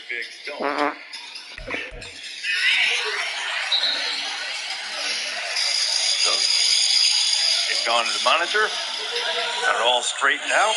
Bigs don't. So they've gone to the monitor, got it all straightened out.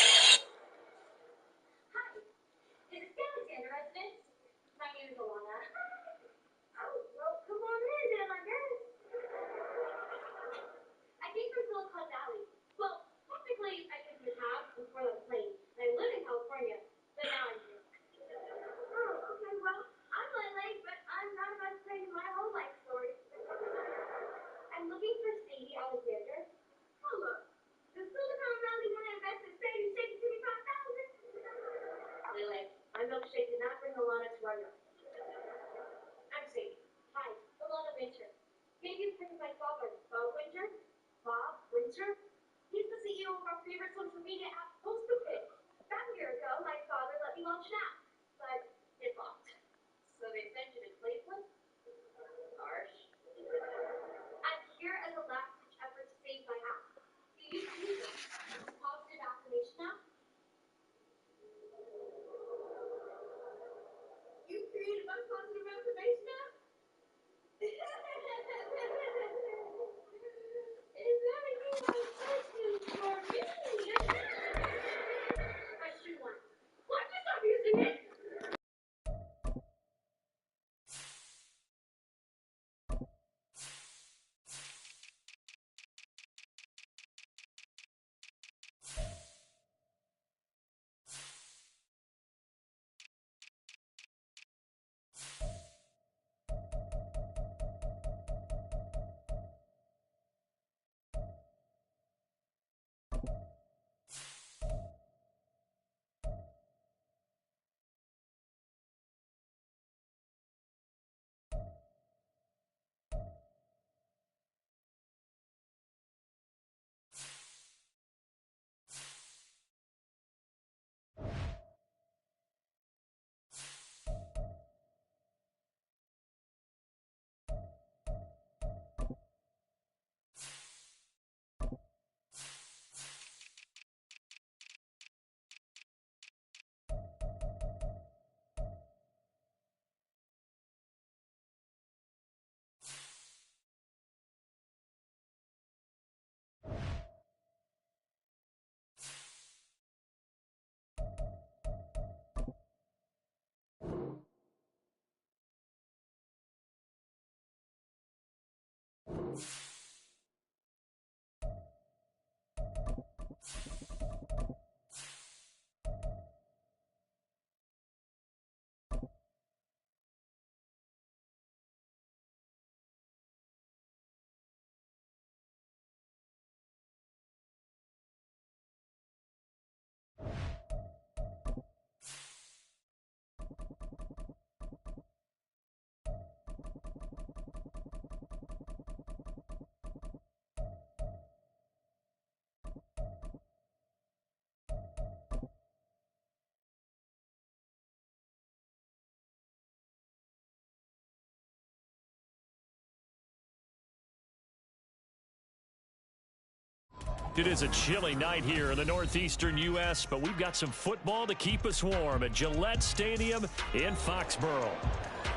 It is a chilly night here in the northeastern U.S., but we've got some football to keep us warm at Gillette Stadium in Foxborough.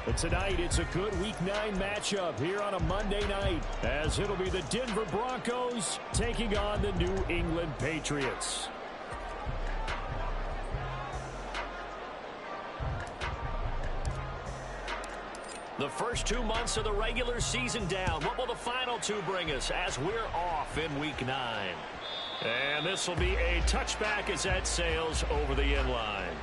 But tonight, it's a good Week 9 matchup here on a Monday night, as it'll be the Denver Broncos taking on the New England Patriots. The first 2 months of the regular season down. What will the final 2 bring us as we're off in Week 9? And this will be a touchback as that sails over the end line.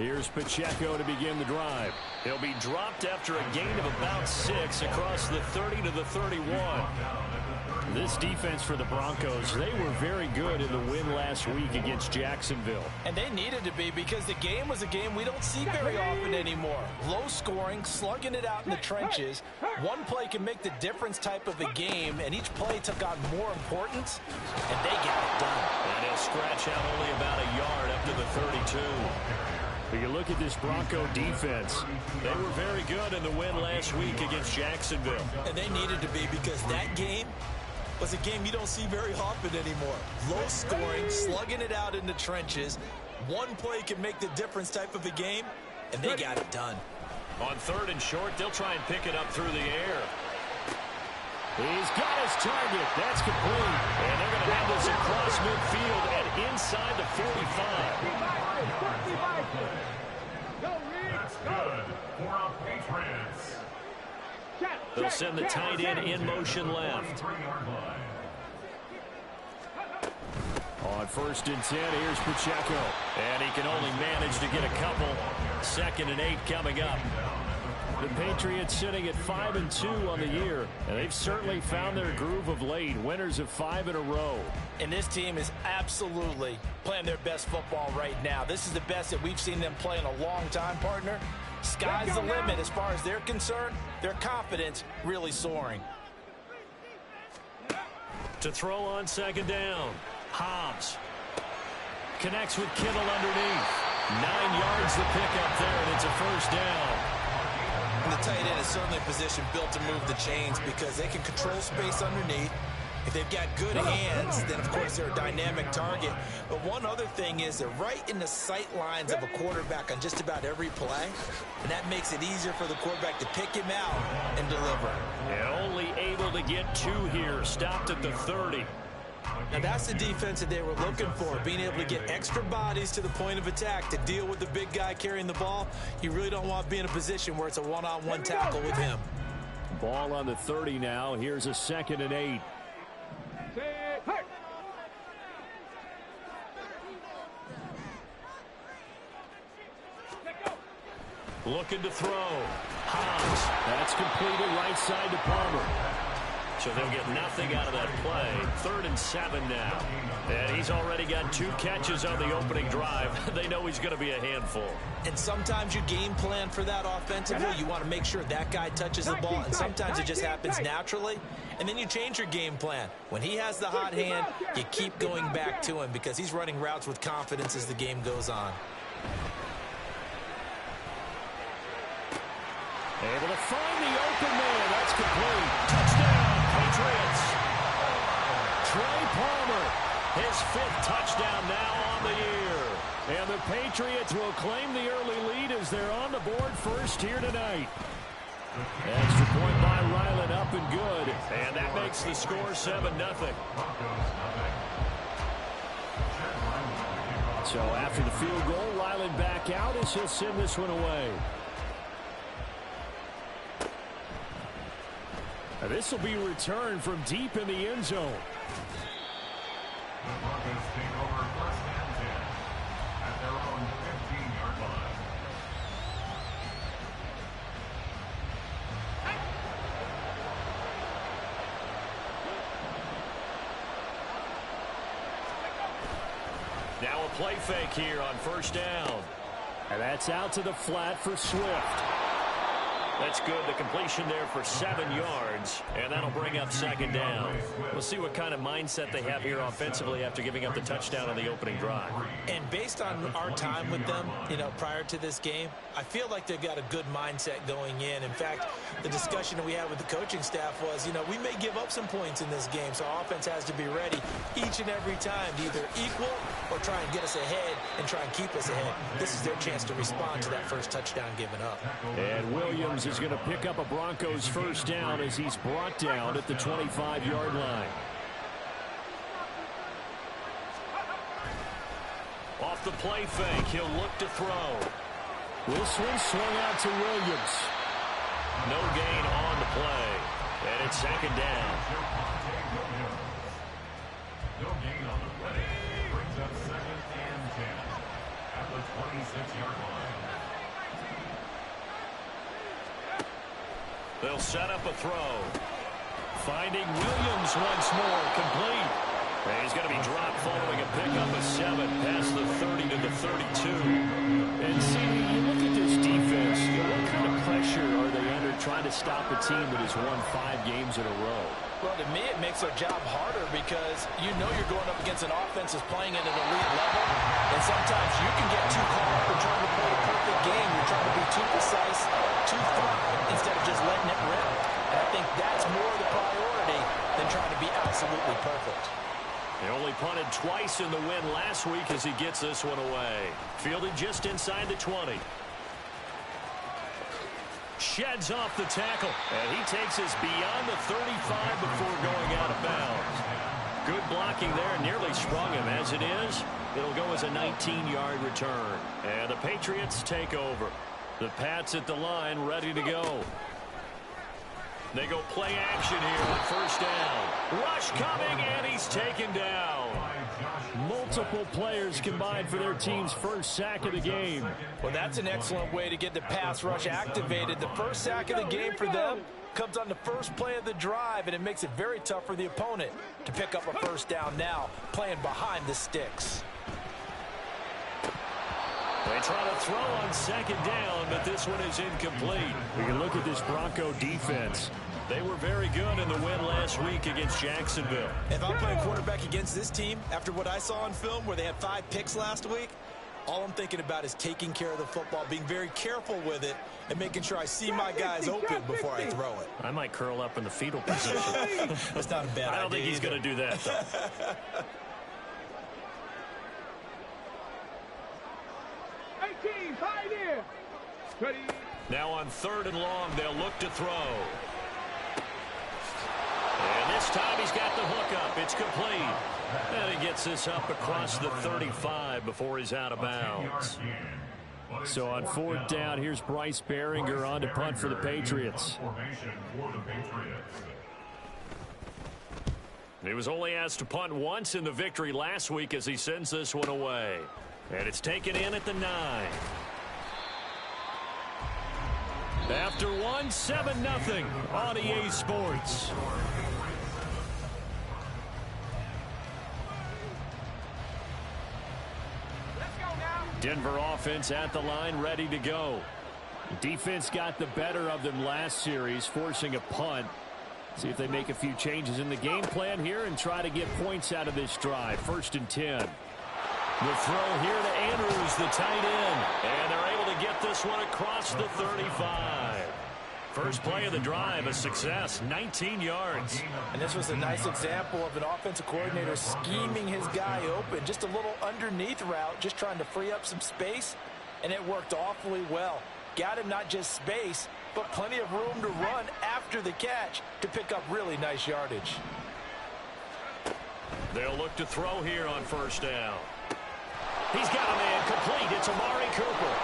Here's Pacheco to begin the drive. He'll be dropped after a gain of about 6 across the 30 to the 31. This defense for the Broncos, they were very good in the win last week against Jacksonville. And they needed to be, because the game was a game we don't see very often anymore. Low scoring, slugging it out in the trenches. One play can make the difference type of a game, and each play took on more importance, and they got it done. And he'll scratch out only about a yard up to the 32. But you look at this Bronco defense, they were very good in the win last week against Jacksonville. And they needed to be, because that game was a game you don't see very often anymore. Low scoring, slugging it out in the trenches. One play can make the difference type of a game, and they got it done. On 3rd and short, they'll try and pick it up through the air. He's got his target. That's complete. And they're going to have this across midfield and inside the 45. Good for our Patriots. They'll send the tight end in motion left. On 1st and 10, here's Pacheco. And he can only manage to get a couple. 2nd and 8 coming up. The Patriots sitting at 5-2 on the year, and they've certainly found their groove of late. Winners of 5 in a row. And this team is absolutely playing their best football right now. This is the best that we've seen them play in a long time, partner. Sky's the limit as far as they're concerned. Their confidence really soaring. To throw on 2nd down. Hobbs connects with Kittle underneath. 9 yards the pickup there, and it's a 1st down. And the tight end is certainly a position built to move the chains, because they can control space underneath. If they've got good hands, then, of course, they're a dynamic target. But one other thing is they're right in the sight lines of a quarterback on just about every play, and that makes it easier for the quarterback to pick him out and deliver. And only able to get 2 here, stopped at the 30. Now, that's the defense that they were looking for, being able to get extra bodies to the point of attack to deal with the big guy carrying the ball. You really don't want to be in a position where it's a one-on-one tackle with him. Ball on the 30 now. Here's a 2nd and 8. Looking to throw. Hobbs. That's completed right side to Palmer. So they'll get nothing out of that play. 3rd and 7 now. And he's already got 2 catches on the opening drive. They know he's going to be a handful. And sometimes you game plan for that offensively. You want to make sure that guy touches the ball. And sometimes it just happens naturally. And then you change your game plan. When he has the hot hand, you keep going back to him, because he's running routes with confidence as the game goes on. Able to find the open man. That's complete. Touchdown, Patriots. Trey Palmer, his 5th touchdown now on the year. And the Patriots will claim the early lead as they're on the board first here tonight. Extra point by Ryland, up and good. And that makes the score 7-0. So after the field goal, Ryland back out as he'll send this one away. Now this will be returned from deep in the end zone. The Broncos take over 1st and 10 at their own 15-yard line. Now a play fake here on 1st down. And that's out to the flat for Swift. That's good. The completion there for 7 yards, and that'll bring up 2nd down. We'll see what kind of mindset they have here offensively after giving up the touchdown on the opening drive. And based on our time with them, prior to this game, I feel like they've got a good mindset going in. In fact, the discussion that we had with the coaching staff was, we may give up some points in this game, so our offense has to be ready each and every time to either equal or try and get us ahead and try and keep us ahead. This is their chance to respond to that first touchdown given up. And Williams is going to pick up a Broncos 1st down as he's brought down at the 25-yard line. Off the play fake, he'll look to throw. This one swung out to Williams. No gain on the play, and it's 2nd down. No gain on the play. Brings up 2nd and 10 at the 26-yard line. They'll set up a throw. Finding Williams once more, complete. And he's going to be dropped following a pickup of 7 past the 30 to the 32. And see, you look at this defense, what kind of pressure are they under trying to stop a team that has won 5 games in a row? Well, to me, it makes their job harder because you know you're going up against an offense that's playing at an elite level, and sometimes you can get too caught up in trying to play a perfect game. You're trying to be too precise, too thorough, instead of just letting it rip. And I think that's more the priority than trying to be absolutely perfect. He only punted twice in the win last week as he gets this one away. Fielded just inside the 20. Sheds off the tackle, and he takes us beyond the 35 before going out of bounds. Good blocking there, nearly sprung him. As it is, it'll go as a 19-yard return. And the Patriots take over. The Pats at the line, ready to go. They go play action here on first down. Rush coming, and he's taken down. Multiple players combined for their team's first sack of the game. Well, that's an excellent way to get the pass rush activated. The first sack of the game for them comes on the first play of the drive, and it makes it very tough for the opponent to pick up a first down now, playing behind the sticks. They try to throw on second down, but this one is incomplete. We can look at this Bronco defense. They were very good in the win last week against Jacksonville. If I'm playing quarterback against this team, after what I saw on film where they had 5 picks last week, all I'm thinking about is taking care of the football, being very careful with it, and making sure I see my guys open before I throw it. I might curl up in the fetal position. That's not a bad idea. I don't think he's going to do that, though. Now on 3rd and long, they'll look to throw. And this time he's got the hook up. It's complete. And he gets this up across the 35 before he's out of bounds. So on 4th down, here's Bryce Behringer on to punt for the Patriots. He was only asked to punt once in the victory last week as he sends this one away. And it's taken in at the 9. After 1, 7-0 on EA Sports. Denver offense at the line, ready to go. Defense got the better of them last series, forcing a punt. See if they make a few changes in the game plan here and try to get points out of this drive. 1st and 10. The throw here to Andrews, the tight end. And they're able to get this one across the 35. First play of the drive, a success, 19 yards. And this was a nice example of an offensive coordinator scheming his guy open. Just a little underneath route, just trying to free up some space. And it worked awfully well. Got him not just space, but plenty of room to run after the catch to pick up really nice yardage. They'll look to throw here on 1st down. He's got a man complete. It's Amari Cooper.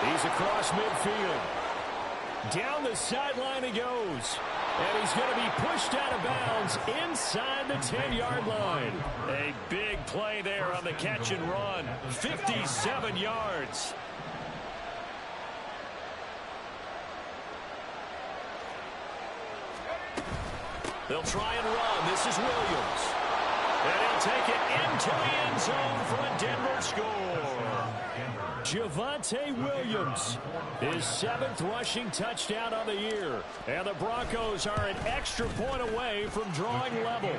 He's across midfield. Down the sideline he goes. And he's going to be pushed out of bounds inside the 10-yard line. A big play there on the catch and run. 57 yards. They'll try and run. This is Williams. And he'll take it into the end zone for a Denver score. Javonte Williams, his 7th rushing touchdown on the year. And the Broncos are an extra point away from drawing level.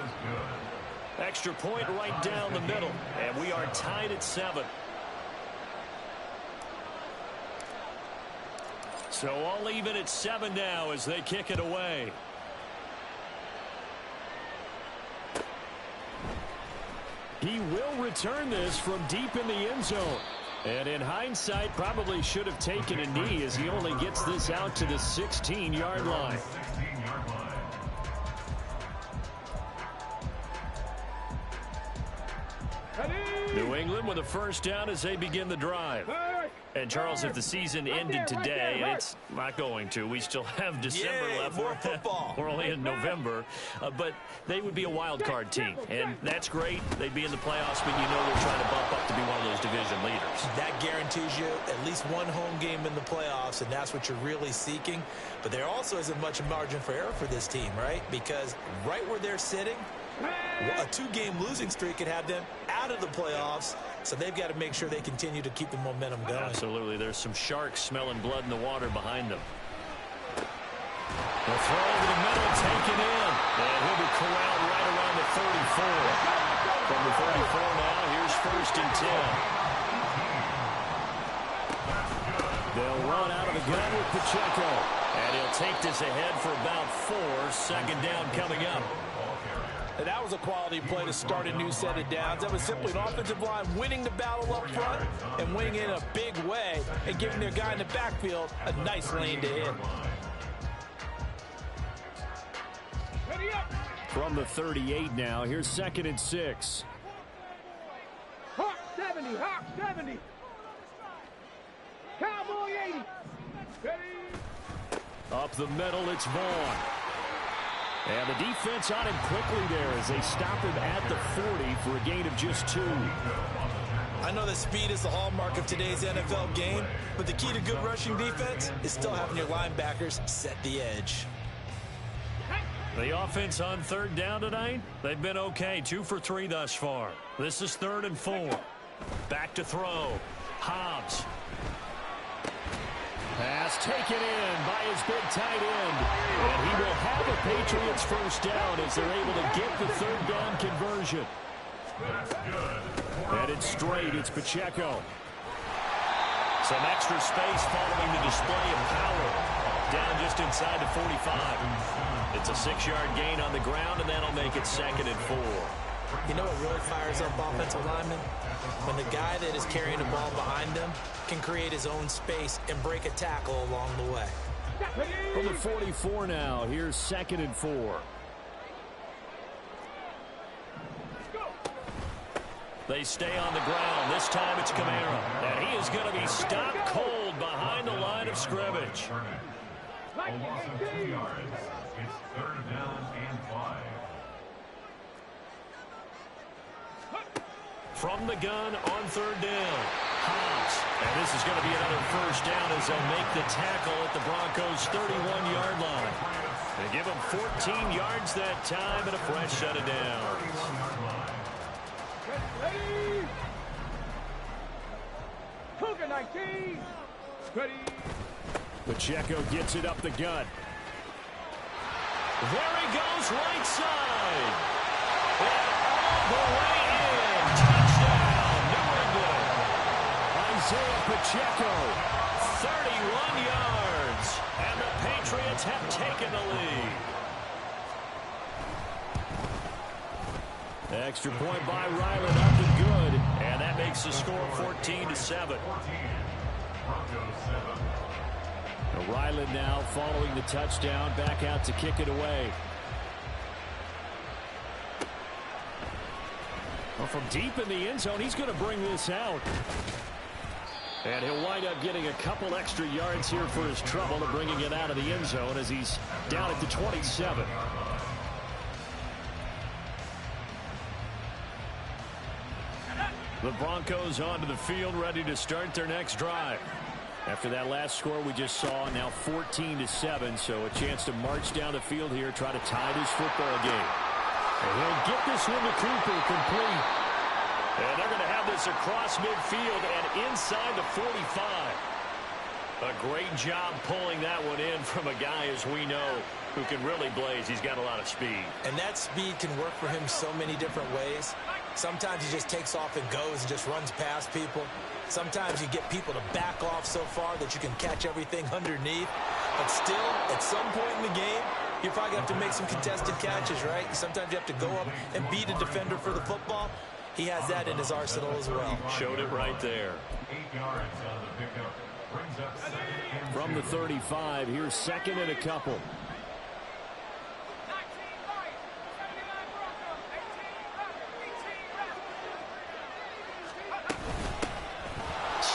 Extra point right down the middle. And we are tied at 7. So all even at 7 now as they kick it away. He will return this from deep in the end zone. And in hindsight, probably should have taken a knee as he only gets this out to the 16-yard line. New England with a first down as they begin the drive. And, Charles, if the season ended today, and it's not going to. We still have December left. More football. We're only in November. But they would be a wild card team. And that's great. They'd be in the playoffs, but you know they're trying to bump up to be one of those division leaders. That guarantees you at least one home game in the playoffs, and that's what you're really seeking. But there also isn't much margin for error for this team, right? Because right where they're sitting, a 2-game losing streak could have them out of the playoffs, so they've got to make sure they continue to keep the momentum going. Absolutely. There's some sharks smelling blood in the water behind them. The throw over the middle, taken in. And he'll be corralled right around the 34. From the 34 now, here's 1st and 10. They'll run out of the gun with Pacheco. And he'll take this ahead for about 4. 2nd down coming up. And that was a quality play to start a new set of downs. That was simply an offensive line winning the battle up front and winning it in a big way and giving their guy in the backfield a nice lane to hit. From the 38 now, here's 2nd and 6. Hawk 70, Hawk 70. Cowboy 80. Ready? Up the middle, it's Vaughn. And the defense on him quickly there as they stop him at the 40 for a gain of just 2. I know that speed is the hallmark of today's NFL game, but the key to good rushing defense is still having your linebackers set the edge. The offense on 3rd down tonight, they've been okay. 2 for 3 thus far. This is 3rd and 4. Back to throw. Hobbs. Pass taken in by his big tight end. And he will have a Patriots 1st down as they're able to get the 3rd down conversion. Headed straight, it's Pacheco. Some extra space following the display of power. Down just inside the 45. It's a 6-yard gain on the ground, and that'll make it 2nd and 4. You know what really fires up offensive linemen? When the guy that is carrying the ball behind them can create his own space and break a tackle along the way. From the 44 now, here's 2nd and 4. They stay on the ground. This time it's Kamara. And he is going to be stopped cold behind the line of scrimmage. A loss of 2 yards. It's 3rd down and 5. From the gun on 3rd down. Hobbs. And this is going to be another 1st down as they'll make the tackle at the Broncos' 31-yard line. They give them 14 yards that time and a fresh set of downs. Ready? Cougar 19. Ready? Pacheco gets it up the gut. There he goes, right side. And all the way in. Touchdown, New England. Isaiah Pacheco, 31 yards. And the Patriots have taken the lead. Extra point by Ryland, up and good. And that makes the score 14-7. Ryland now following the touchdown, back out to kick it away. Well, from deep in the end zone, he's going to bring this out. And he'll wind up getting a couple extra yards here for his trouble and bringing it out of the end zone as he's down at the 27. The Broncos onto the field, ready to start their next drive. After that last score we just saw, now 14-7, so a chance to march down the field here, try to tie this football game. And he'll get this one to Cooper, complete. And they're going to have this across midfield and inside the 45. A great job pulling that one in from a guy, as we know, who can really blaze. He's got a lot of speed. And that speed can work for him so many different ways. Sometimes he just takes off and goes and just runs past people. Sometimes you get people to back off so far that you can catch everything underneath. But still, at some point in the game, you probably have to make some contested catches, right? Sometimes you have to go up and beat a defender for the football. He has that in his arsenal as well. Showed it right there. 8 yards on the pickup. Brings up 2nd and 2. From the 35, here's 2nd and a couple.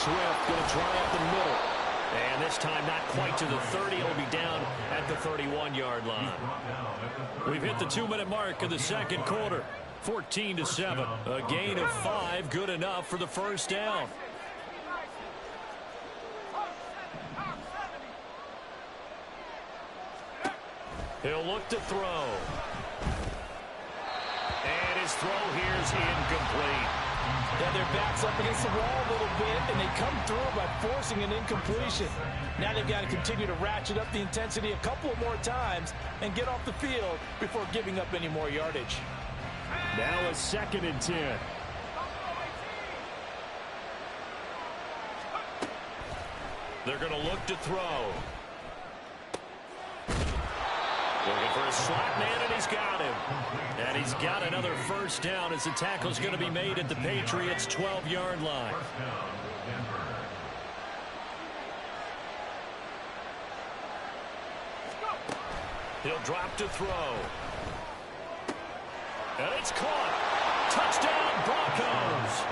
Swift going to try up the middle. And this time not quite to the 30. It'll be down at the 31-yard line. We've hit the 2-minute mark of the second quarter. 14-7. A gain of 5, good enough for the first down. He'll look to throw. And his throw here is incomplete. Yeah, their back's up against the wall a little bit, and they come through by forcing an incompletion. Now they've got to continue to ratchet up the intensity a couple of more times and get off the field before giving up any more yardage. Now a 2nd and 10. They're going to look to throw. Looking for a slot man, and he's got him. And he's got another first down as the tackle's going to be made at the Patriots' 12-yard line. He'll drop to throw. And it's caught. Touchdown, Broncos.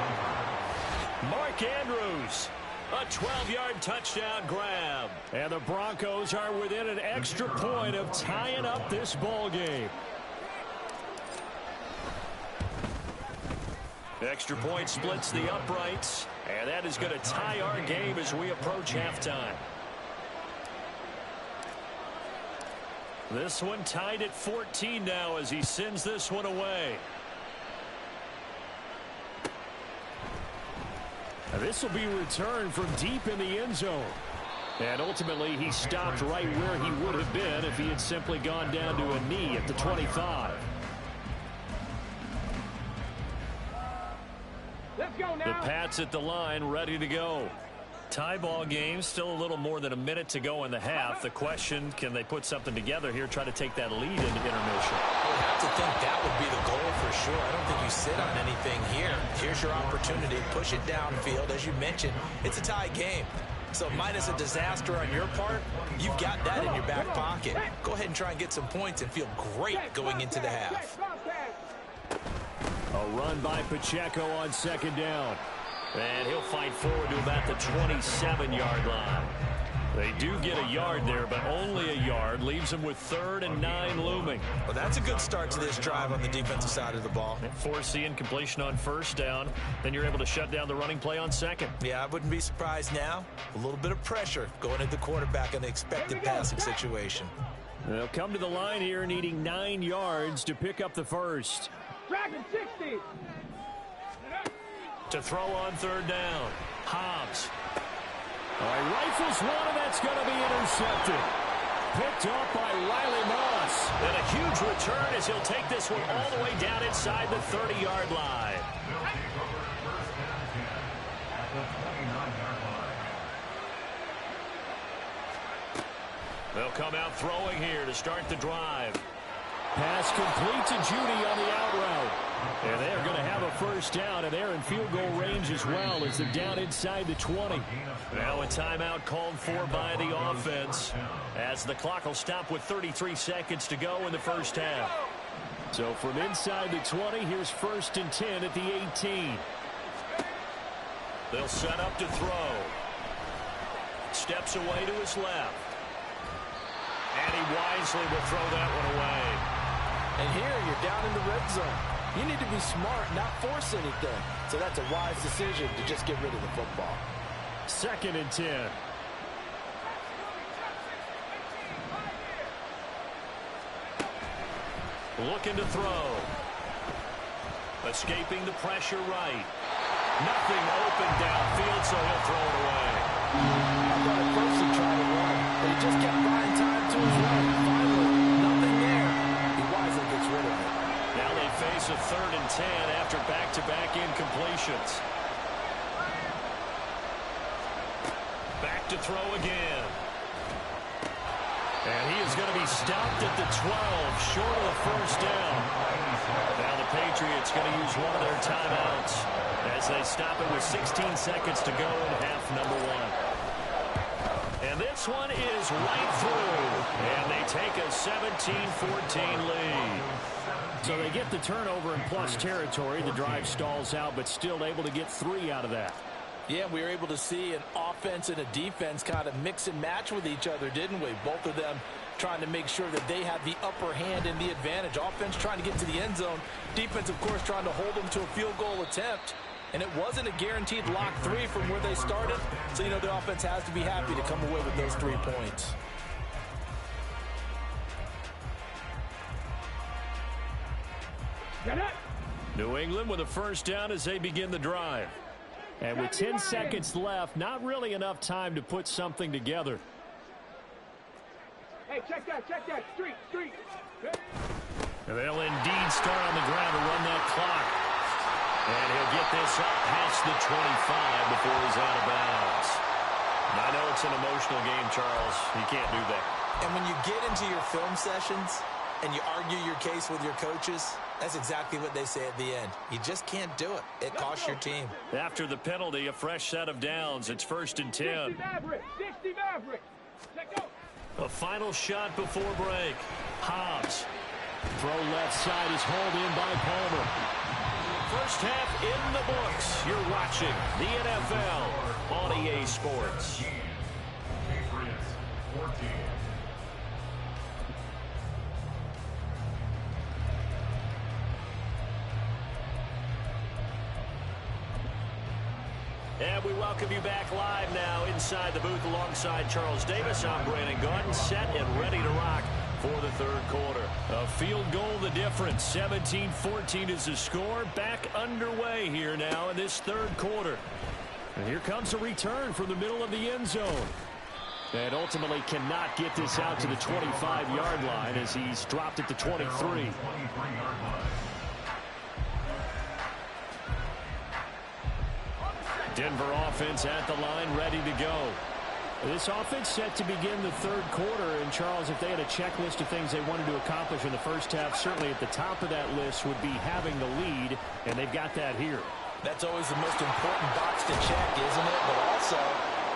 Mark Andrews. A 12-yard touchdown grab. And the Broncos are within an extra point of tying up this ball game. Extra point splits the uprights. And that is going to tie our game as we approach halftime. This one tied at 14 now as he sends this one away. This will be returned from deep in the end zone. And ultimately, he stopped right where he would have been if he had simply gone down to a knee at the 25. Let's go now. The Pats at the line, ready to go. Tie ball game, still a little more than a minute to go in the half. The question, can they put something together here, try to take that lead into intermission? I would have to think that would be the goal for sure. I don't think you sit on anything here. Here's your opportunity. Push it downfield. As you mentioned, it's a tie game. So minus a disaster on your part, you've got that in your back pocket. Go ahead and try and get some points and feel great going into the half. A run by Pacheco on 2nd down. And he'll fight forward to about the 27-yard line. They do get a yard there, but only a yard. Leaves them with 3rd and 9 looming. Well, that's a good start to this drive on the defensive side of the ball. Force the incompletion on 1st down. Then you're able to shut down the running play on 2nd. Yeah, I wouldn't be surprised now. A little bit of pressure going at the quarterback in the expected passing situation. They'll come to the line here needing 9 yards to pick up the first. Dragon 60. To throw on 3rd down. Hobbs. All right, rifles one, and that's going to be intercepted. Picked off by Riley Moss. And a huge return as he'll take this one all the way down inside the 30-yard line. They'll come out throwing here to start the drive. Pass complete to Judy on the out route. And they're going to have a first down, and they're in field goal range as well as they're down inside the 20. Now a timeout called for by the offense as the clock will stop with 33 seconds to go in the first half. So from inside the 20, here's 1st and 10 at the 18. They'll set up to throw. Steps away to his left. And he wisely will throw that one away. And here you're down in the red zone. You need to be smart, not force anything. So that's a wise decision to just get rid of the football. 2nd and 10. Looking to throw. Escaping the pressure right. Nothing open downfield, so he'll throw it away. I thought at first he tried to run, but he just kept buying time to his right. Finally, nothing there. He wisely gets rid of it. Now they face a 3rd and 10 after back-to-back incompletions. Back to throw again. And he is going to be stopped at the 12, short of the first down. Now the Patriots going to use one of their timeouts as they stop it with 16 seconds to go in half number 1. And this one is right through. And they take a 17-14 lead. So they get the turnover in plus territory. The drive stalls out, but still able to get 3 out of that. Yeah, we were able to see an offense and a defense kind of mix and match with each other, didn't we? Both of them trying to make sure that they have the upper hand and the advantage. Offense trying to get to the end zone. Defense, of course, trying to hold them to a field goal attempt. And it wasn't a guaranteed lock 3 from where they started. So, the offense has to be happy to come away with those 3 points. New England with a first down as they begin the drive. And with 10 seconds left, not really enough time to put something together. Hey, check that, street. And they'll indeed start on the ground to run that clock. And he'll get this up past the 25 before he's out of bounds. And I know it's an emotional game, Charles. You can't do that. And when you get into your film sessions and you argue your case with your coaches, that's exactly what they say at the end. You just can't do it. It costs your team. After the penalty, a fresh set of downs. It's 1st and 10. 60 Mavericks. Let go. A final shot before break. Hobbs. Throw left side is hauled in by Palmer. First half in the books. You're watching the NFL on EA Sports. Patriots 14. And we welcome you back live now inside the booth alongside Charles Davis. I'm Brandon Gordon, set and ready to rock for the third quarter. A field goal the difference. 17-14 is the score. Back underway here now in this third quarter. And here comes a return from the middle of the end zone. And ultimately cannot get this out to the 25-yard line as he's dropped at the 23. Denver offense at the line, ready to go. This offense set to begin the third quarter. And, Charles, if they had a checklist of things they wanted to accomplish in the first half, certainly at the top of that list would be having the lead, and they've got that here. That's always the most important box to check, isn't it? But also,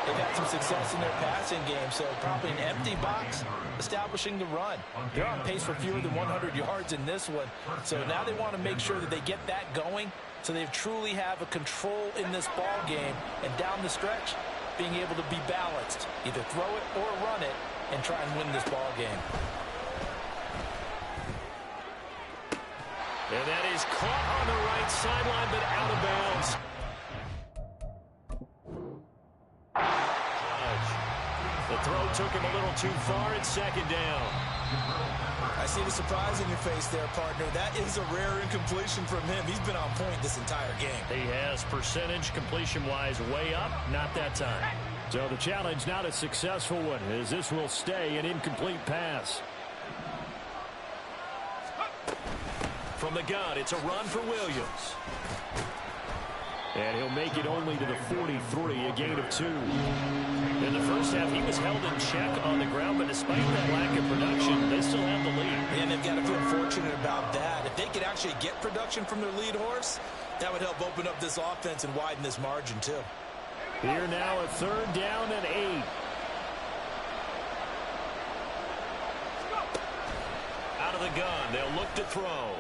they've had some success in their passing game, so probably an empty box establishing the run. They're on pace for fewer than 100 yards in this one, so now they want to make sure that they get that going so they truly have a control in this ball game, and down the stretch, being able to be balanced, either throw it or run it, and try and win this ball game. And that is caught on the right sideline, but out of bounds. The throw took him a little too far. It's second down. I see the surprise in your face there, partner. That is a rare incompletion from him. He's been on point this entire game. He has percentage completion-wise way up. Not that time. So the challenge, not a successful one, as this will stay an incomplete pass. From the gun, it's a run for Williams. And he'll make it only to the 43, a gain of 2. In the first half, he was held in check on the ground, but despite that lack of production, they still have the lead. And they've got to feel fortunate about that. If they could actually get production from their lead horse, that would help open up this offense and widen this margin, too. Here now, a third down and 8. Out of the gun, they'll look to throw.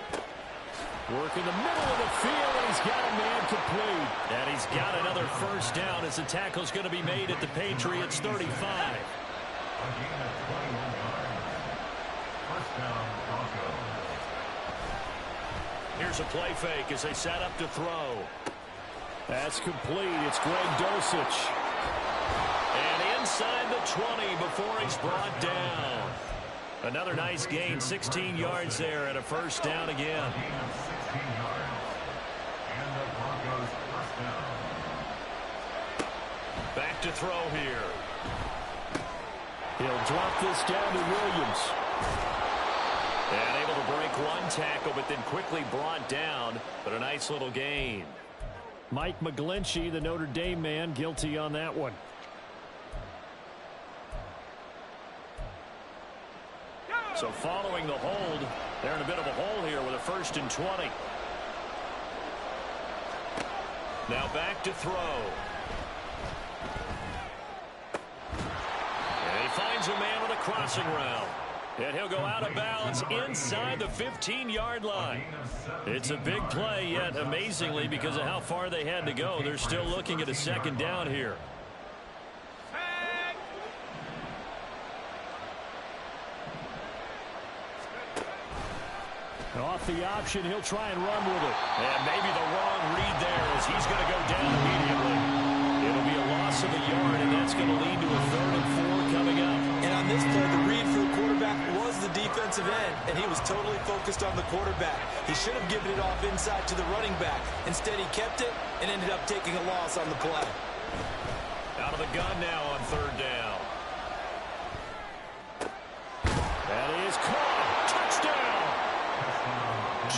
Work in the middle of the field, and he's got a man complete. And he's got another first down as the tackle's going to be made at the Patriots' 35. Here's a play fake as they set up to throw. That's complete. It's Greg Dulcich. And inside the 20 before he's brought down. Another nice gain, 16 yards there, and a first down again. Back to throw here. He'll drop this down to Williams. And able to break one tackle, but then quickly brought down. But a nice little gain. Mike McGlinchey, the Notre Dame man, guilty on that one. So following the hold, they're in a bit of a hole here with a 1st and 20. Now back to throw. And he finds a man with a crossing route. And he'll go out of bounds inside the 15-yard line. It's a big play, yet amazingly, because of how far they had to go, they're still looking at a second down here. Off the option, he'll try and run with it. And maybe the wrong read there as he's going to go down immediately. It'll be a loss of a yard, and that's going to lead to a 3rd and 4 coming up. And on this play, the read for the quarterback was the defensive end, and he was totally focused on the quarterback. He should have given it off inside to the running back. Instead, he kept it and ended up taking a loss on the play. Out of the gun now on 3rd down. That is caught. Touchdown!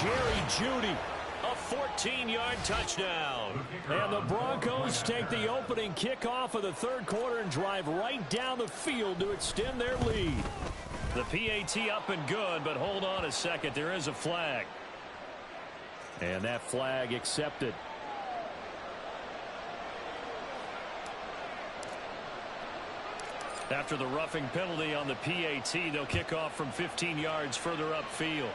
Jerry Jeudy, a 14-yard touchdown. And the Broncos take the opening kickoff of the 3rd quarter and drive right down the field to extend their lead. The PAT up and good, but hold on a second. There is a flag. And that flag accepted. After the roughing penalty on the PAT, they'll kick off from 15 yards further upfield.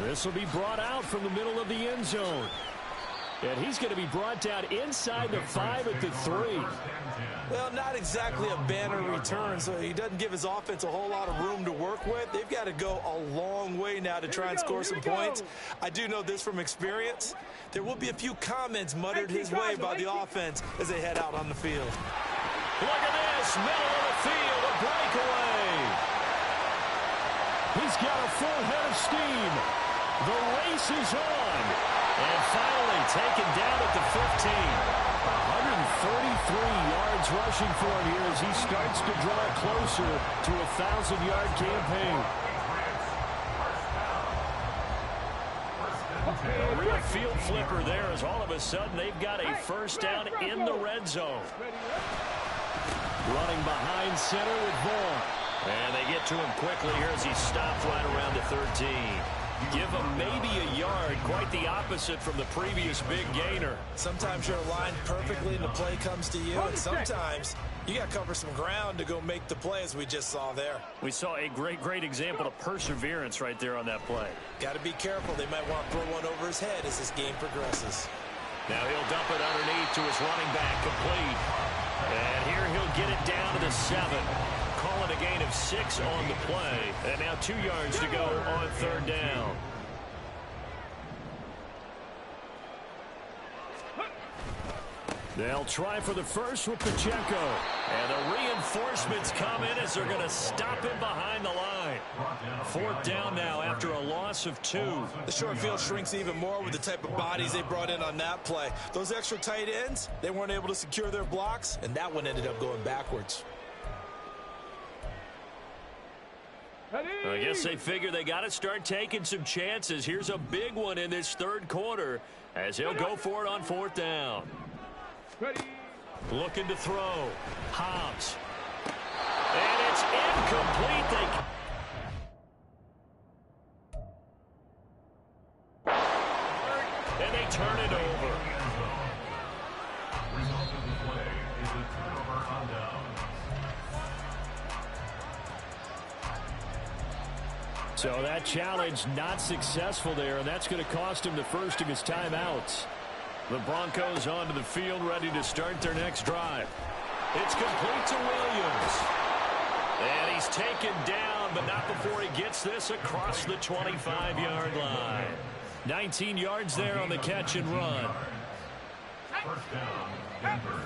This will be brought out from the middle of the end zone. And he's going to be brought down inside the 5 at the 3. Well, not exactly a banner return, so he doesn't give his offense a whole lot of room to work with. They've got to go a long way now to try and score some points. I do know this from experience. There will be a few comments muttered his way by the offense as they head out on the field. Look at this, middle of the field, a breakaway. He's got a full head of steam. The race is on. And finally taken down at the 15. 133 yards rushing for him here as he starts to draw closer to a 1,000-yard campaign. A real field flipper there as all of a sudden they've got a 1st down in the red zone. Running behind center with Vaughn. And they get to him quickly here as he stops right around the 13. Give him maybe a yard, quite the opposite from the previous big gainer. Sometimes you're aligned perfectly and the play comes to you, and sometimes you got to cover some ground to go make the play, as we just saw there. We saw a great example of perseverance right there on that play. Got to be careful. They might want to throw one over his head as this game progresses. Now he'll dump it underneath to his running back, complete. And here he'll get it down to the 7. Call it a gain of 6 on the play. And now 2 yards to go on 3rd down. They'll try for the first with Pacheco. And the reinforcements come in as they're going to stop him behind the line. 4th down now after a loss of 2. The short field shrinks even more with the type of bodies they brought in on that play. Those extra tight ends, they weren't able to secure their blocks, and that one ended up going backwards. I guess they figure they got to start taking some chances. Here's a big one in this 3rd quarter as he'll go for it on 4th down. Looking to throw. Hobbs. And it's incomplete. And they turn it over. Result of the play is a turnover on down. So that challenge not successful there, and that's going to cost him the first of his timeouts. The Broncos onto the field, ready to start their next drive. It's complete to Williams. And he's taken down, but not before he gets this across the 25-yard line. 19 yards there on the catch and run. First down, Denver.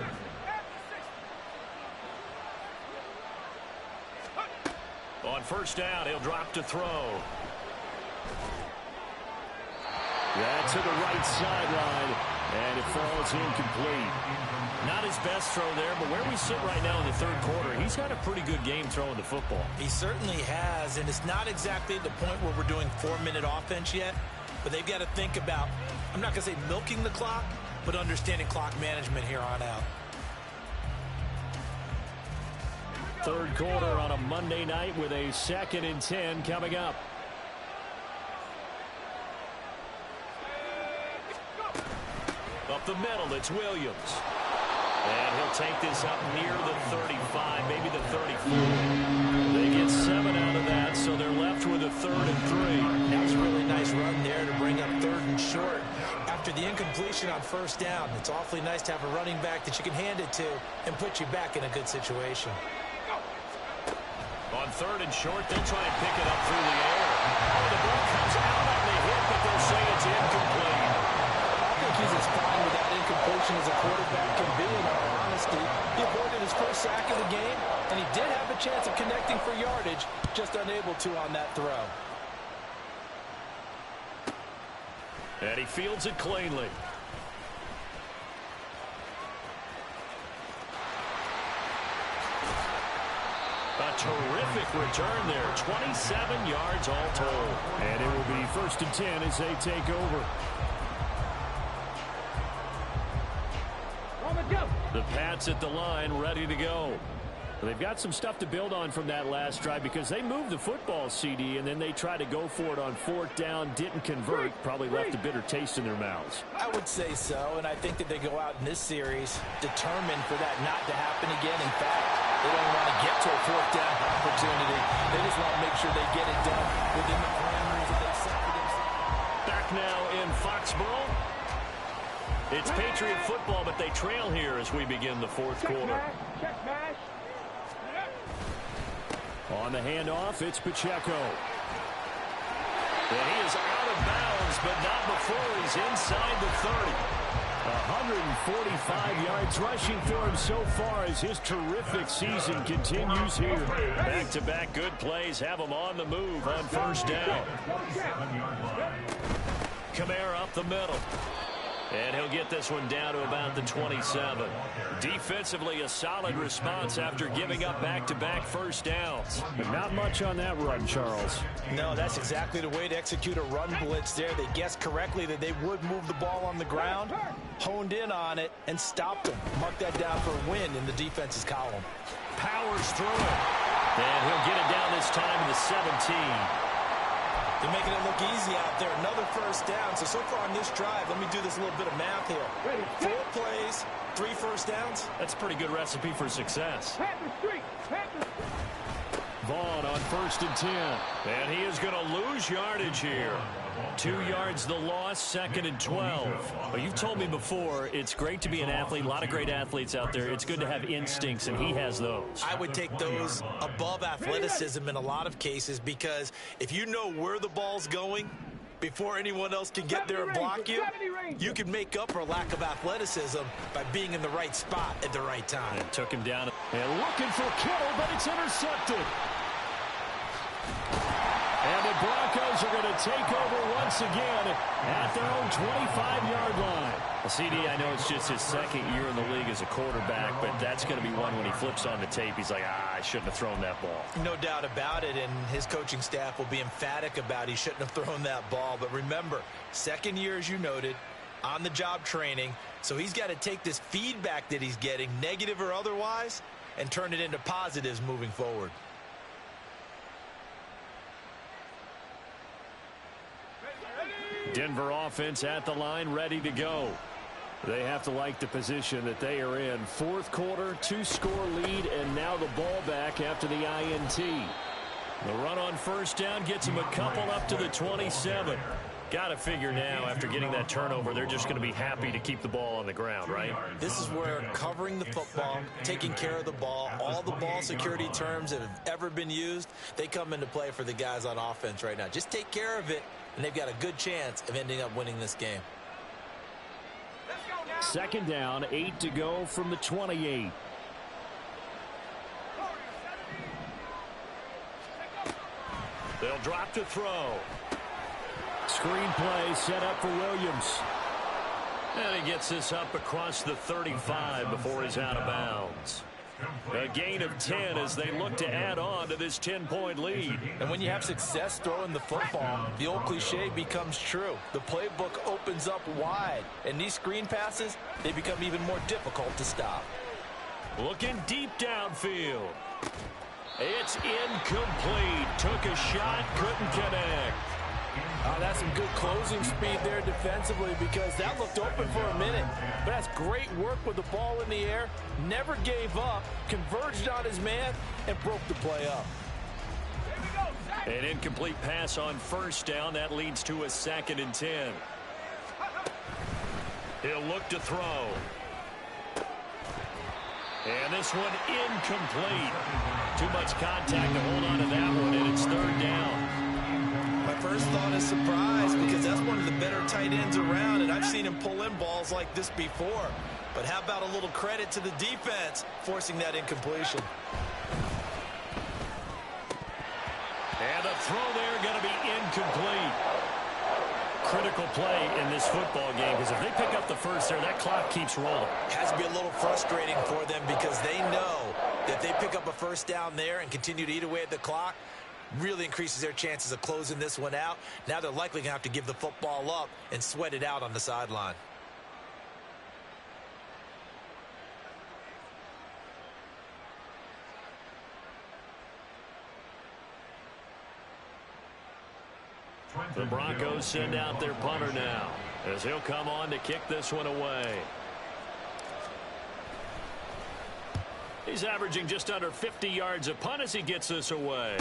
On 1st down, he'll drop to throw. That's to the right sideline, and it falls incomplete. Not his best throw there, but where we sit right now in the 3rd quarter, he's had a pretty good game throwing the football. He certainly has, and it's not exactly at the point where we're doing 4-minute offense yet, but they've got to think about, I'm not going to say milking the clock, but understanding clock management here on out. 3rd quarter on a Monday night with a 2nd and 10 coming up. Up the middle, it's Williams. And he'll take this up near the 35, maybe the 34. They get 7 out of that, so they're left with a 3rd and 3. That was a really nice run there to bring up 3rd and short. After the incompletion on 1st down, it's awfully nice to have a running back that you can hand it to and put you back in a good situation. On 3rd and short, they'll try and pick it up through the air. Oh, the ball comes out on the hit, but they'll say it's incomplete. I think he's as fine with that incompletion as a quarterback can be, in all honesty. He avoided his first sack of the game, and he did have a chance of connecting for yardage, just unable to on that throw. And he fields it cleanly. A terrific return there. 27 yards all told. And it will be 1st and 10 as they take over. The Pats at the line, ready to go. They've got some stuff to build on from that last drive because they moved the football, CD, and then they tried to go for it on 4th down, didn't convert, probably left a bitter taste in their mouths. I would say so, and I think that they go out in this series determined for that not to happen again. In fact, they don't want to get to a 4th down opportunity. They just want to make sure they get it done within the parameters that they've set for themselves. Back now in Foxborough. It's Patriot football, but they trail here as we begin the 4th quarter. Check mash. On the handoff, it's Pacheco. And he is out of bounds, but not before he's inside the 30. 145 yards rushing for him so far as his terrific season continues here. Back-to-back good plays have him on the move on 1st down. Kamara up the middle. And he'll get this one down to about the 27. Defensively, a solid response after giving up back-to-back 1st downs. But not much on that run, Charles. No, that's exactly the way to execute a run blitz there. They guessed correctly that they would move the ball on the ground, honed in on it, and stopped them. Mark that down for a win in the defense's column. Powers through it. And he'll get it down this time to the 17. They're making it look easy out there. Another 1st down. So far on this drive, let me do this little bit of math here. 4 plays, 3 1st downs. That's a pretty good recipe for success. Vaughn on 1st and 10. And he is going to lose yardage here. 2 yards the loss, 2nd and 12. Well, you've told me before, it's great to be an athlete. A lot of great athletes out there. It's good to have instincts, and he has those. I would take those above athleticism in a lot of cases because if you know where the ball's going before anyone else can get there and block you, you can make up for a lack of athleticism by being in the right spot at the right time. And took him down. And looking for Kittle, but it's intercepted. And the Broncos are going to take over once again at their own 25-yard line. Well, CD, I know it's just his 2nd year in the league as a quarterback, but that's going to be one when he flips on the tape. He's like, I shouldn't have thrown that ball. No doubt about it, and his coaching staff will be emphatic about he shouldn't have thrown that ball. But remember, 2nd year, as you noted, on-the-job training, so he's got to take this feedback that he's getting, negative or otherwise, and turn it into positives moving forward. Denver offense at the line, ready to go. They have to like the position that they are in. 4th quarter, 2-score lead, and now the ball back after the INT. The run on 1st down gets him a couple up to the 27. Got to figure now, after getting that turnover, they're just going to be happy to keep the ball on the ground, right? This is where covering the football, taking care of the ball, all the ball security terms that have ever been used, they come into play for the guys on offense right now. Just take care of it, and they've got a good chance of ending up winning this game. 2nd down, 8 to go from the 28. They'll drop to throw. Screen play set up for Williams. And he gets this up across the 35 before he's out of bounds. A gain of 10 as they look to add on to this 10-point lead. And when you have success throwing the football, the old cliche becomes true. The playbook opens up wide, and these screen passes, they become even more difficult to stop. Looking deep downfield. It's incomplete. Took a shot, couldn't connect. That's some good closing speed there defensively because that looked open for a minute. But that's great work with the ball in the air. Never gave up, converged on his man, and broke the play up. An incomplete pass on first down. That leads to a 2nd and 10. He'll look to throw. And this one incomplete. Too much contact to hold on to that one, and it's 3rd down. My first thought is surprise because that's one of the better tight ends around, and I've seen him pull in balls like this before. But how about a little credit to the defense forcing that incompletion? And the throw there going to be incomplete. Critical play in this football game because if they pick up the first there, that clock keeps rolling. Has to be a little frustrating for them because they know that if they pick up a first down there and continue to eat away at the clock, really increases their chances of closing this one out. Now they're likely going to have to give the football up and sweat it out on the sideline. The Broncos send out their punter now as he'll come on to kick this one away. He's averaging just under 50 yards a punt as he gets this away.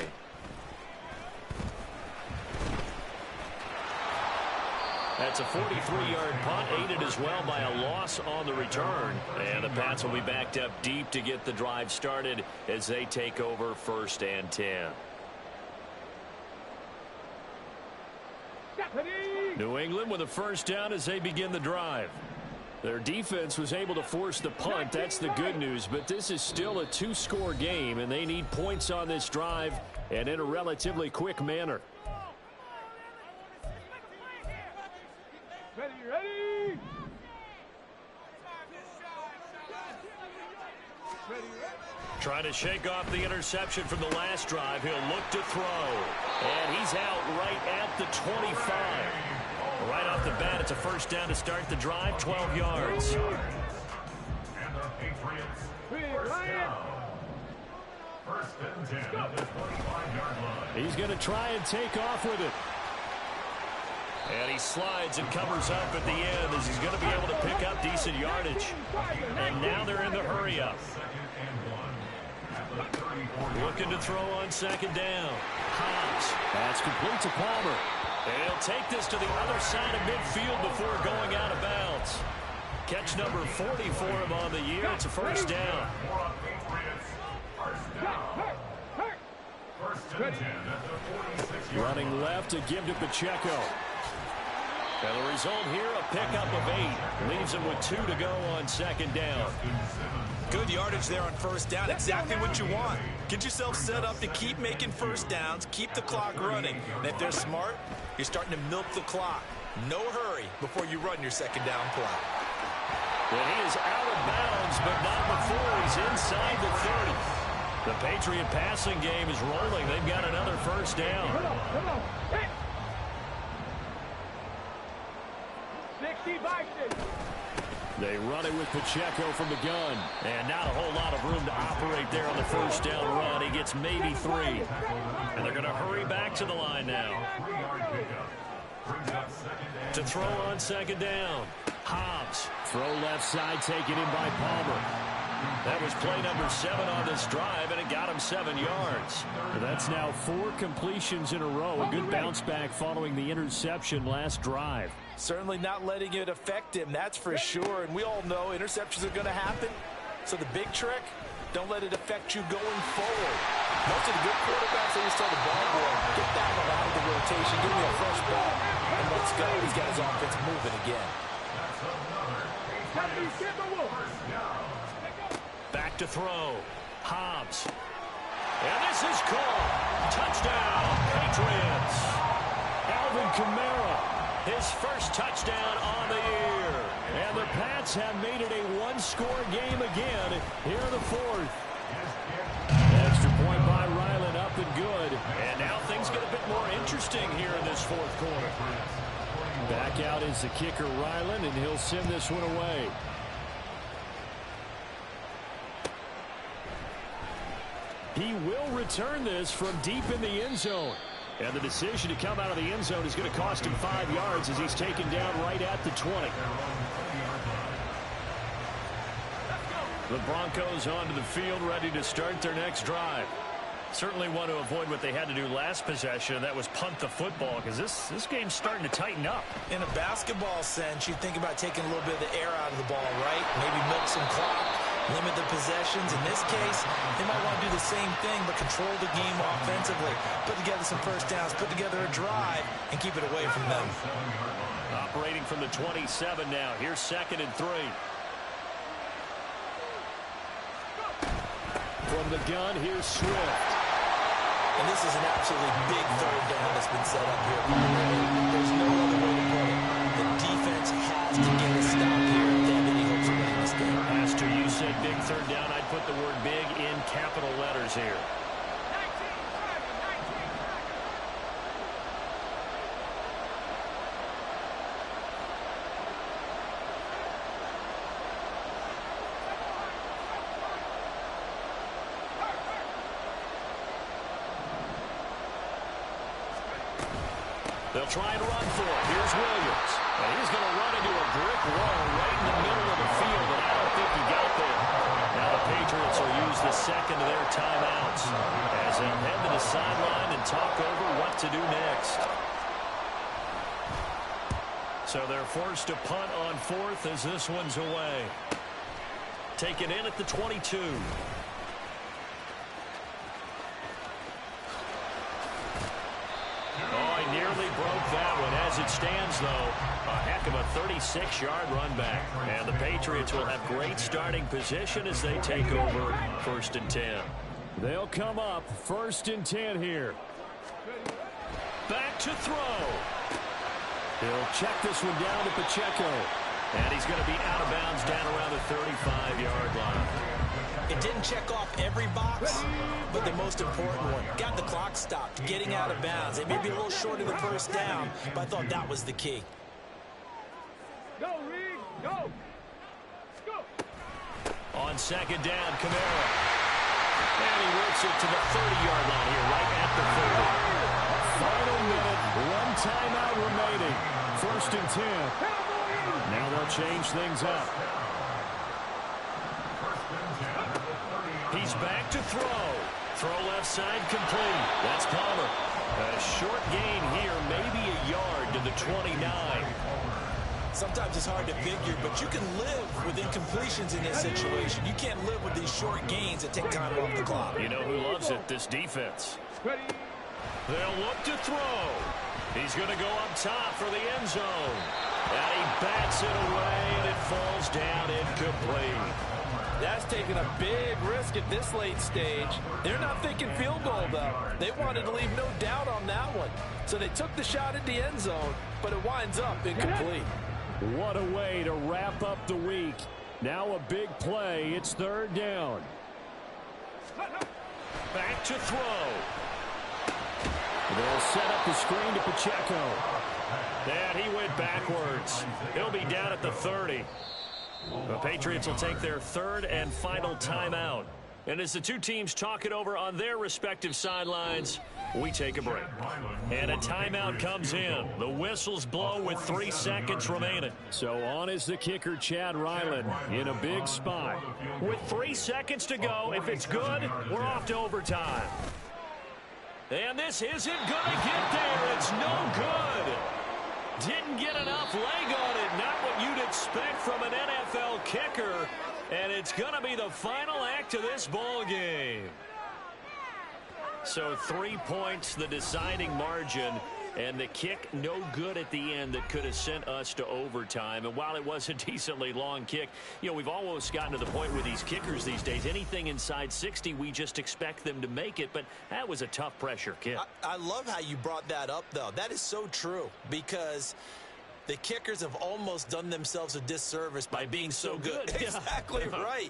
That's a 43-yard punt, aided as well by a loss on the return. And the Pats will be backed up deep to get the drive started as they take over 1st and 10. New England with a first down as they begin the drive. Their defense was able to force the punt. That's the good news. But this is still a 2-score game, and they need points on this drive and in a relatively quick manner. Ready. Trying to shake off the interception from the last drive. He'll look to throw. And he's out right at the 25. Right off the bat, it's a first down to start the drive, 12 yards. And the Patriots, first down. 1st and 10 at the 25-yard line. He's going to try and take off with it. And he slides and covers up at the end as he's going to be able to pick up decent yardage. And now they're in the hurry-up. Looking to throw on 2nd down. Hobbs. That's complete to Palmer. And he'll take this to the other side of midfield before going out of bounds. Catch number 40 for him on the year. It's a first down. Running left to give to Pacheco. And the result here, a pickup of 8. Leaves him with 2 to go on 2nd down. Good yardage there on first down. Exactly what you want. Get yourself set up to keep making first downs, keep the clock running. And if they're smart, you're starting to milk the clock. No hurry before you run your 2nd down play. Well, he is out of bounds, but not before he's inside the 30. The Patriot passing game is rolling. They've got another first down. Come on. Hit. 65. They run it with Pacheco from the gun. And not a whole lot of room to operate there on the first down run. He gets maybe 3. And they're going to hurry back to the line now. To throw on 2nd down. Hobbs. Throw left side taken in by Palmer. That was play number 7 on this drive, and it got him 7 yards. That's now 4 completions in a row. A good bounce back following the interception last drive. Certainly not letting it affect him, that's for sure. And we all know interceptions are going to happen. So the big trick, don't let it affect you going forward. Most of the good quarterbacks, they just tell the ball boy, get that one out of the rotation, give me a fresh ball, and let's go. He's got his offense moving again. Back to throw. Hobbs. And this is called. Touchdown, Patriots. Alvin Kamara, his first touchdown on the year. And the Pats have made it a 1-score game again here in the 4th. Extra point by Ryland, up and good. And now things get a bit more interesting here in this 4th quarter. Back out is the kicker, Ryland, and he'll send this one away. He will return this from deep in the end zone. And the decision to come out of the end zone is going to cost him 5 yards as he's taken down right at the 20. The Broncos onto the field, ready to start their next drive. Certainly want to avoid what they had to do last possession. That was punt the football, because this game's starting to tighten up. In a basketball sense, you think about taking a little bit of the air out of the ball, right? Maybe milk some clock, limit the possessions. In this case, they might want to do the same thing, but control the game offensively. Put together some first downs, put together a drive, and keep it away from them. Operating from the 27 now. Here's 2nd and 3. From the gun, here's Swift. And this is an absolutely big third down that's been set up here. There's no other way to put it. The defense has to get a stop here if they have any hopes of winning this game. Master, you said big third down. I'd put the word big in capital letters here. They'll try and run for it. Here's Williams. And he's going to run into a brick wall right in the middle of the field, and I don't think he got there. Now the Patriots will use the second of their timeouts as they'll head to the sideline and talk over what to do next. So they're forced to punt on 4th as this one's away. Taken in at the 22. Nearly broke that one. As it stands, though, a heck of a 36-yard run back. And the Patriots will have great starting position as they take over 1st and 10. They'll come up 1st and 10 here. Back to throw. He'll check this one down to Pacheco. And he's going to be out of bounds down around the 35-yard line. It didn't check off every box, but the most important one. Got the clock stopped, getting out of bounds. It may be a little short of the first down, but I thought that was the key. Go, Reed, go. Go. On 2nd down, Kamara. And he works it to the 30-yard line here, right at the 30. Final minute, 1 timeout remaining. 1st and 10. Now they'll change things up. He's back to throw. Throw left side complete. That's Palmer. A short gain here, maybe a yard to the 29. Sometimes it's hard to figure, but you can live with incompletions in this situation. You can't live with these short gains that take time off the clock. You know who loves it? This defense. They'll look to throw. He's going to go up top for the end zone. And he bats it away, and it falls down incomplete. That's taking a big risk at this late stage. They're not thinking field goal, though. They wanted to leave no doubt on that one. So they took the shot at the end zone, but it winds up incomplete. What a way to wrap up the week. Now a big play. It's 3rd down. Back to throw. They'll set up the screen to Pacheco. And he went backwards. He'll be down at the 30. The Patriots will take their 3rd and final timeout. And as the two teams talk it over on their respective sidelines, we take a break. And a timeout comes in. The whistles blow with 3 seconds remaining. So on is the kicker, Chad Ryland, in a big spot. With 3 seconds to go, if it's good, we're off to overtime. And this isn't going to get there. It's no good. Didn't get enough leg on it. Not what you'd expect from an NFL kicker. And it's going to be the final act of this ball game. So 3 points, the deciding margin. And the kick no good at the end that could have sent us to overtime. And while it was a decently long kick, you know, we've almost gotten to the point with these kickers these days. Anything inside 60, we just expect them to make it. But that was a tough pressure kick. I love how you brought that up, though. That is so true because the kickers have almost done themselves a disservice by being so good. Exactly right.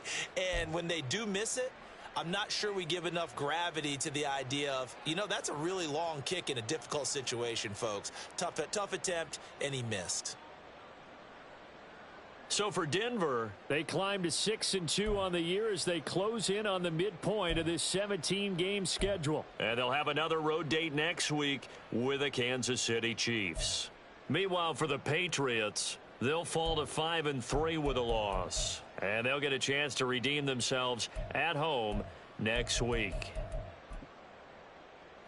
And when they do miss it, I'm not sure we give enough gravity to the idea of, you know, that's a really long kick in a difficult situation, folks. Tough attempt, and he missed. So for Denver, they climb to 6-2 on the year as they close in on the midpoint of this 17-game schedule. And they'll have another road date next week with the Kansas City Chiefs. Meanwhile, for the Patriots, they'll fall to 5-3 with a loss. And they'll get a chance to redeem themselves at home next week.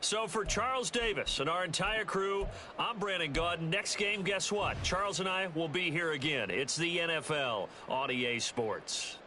So for Charles Davis and our entire crew, I'm Brandon Gaudin. Next game, guess what? Charles and I will be here again. It's the NFL on EA Sports.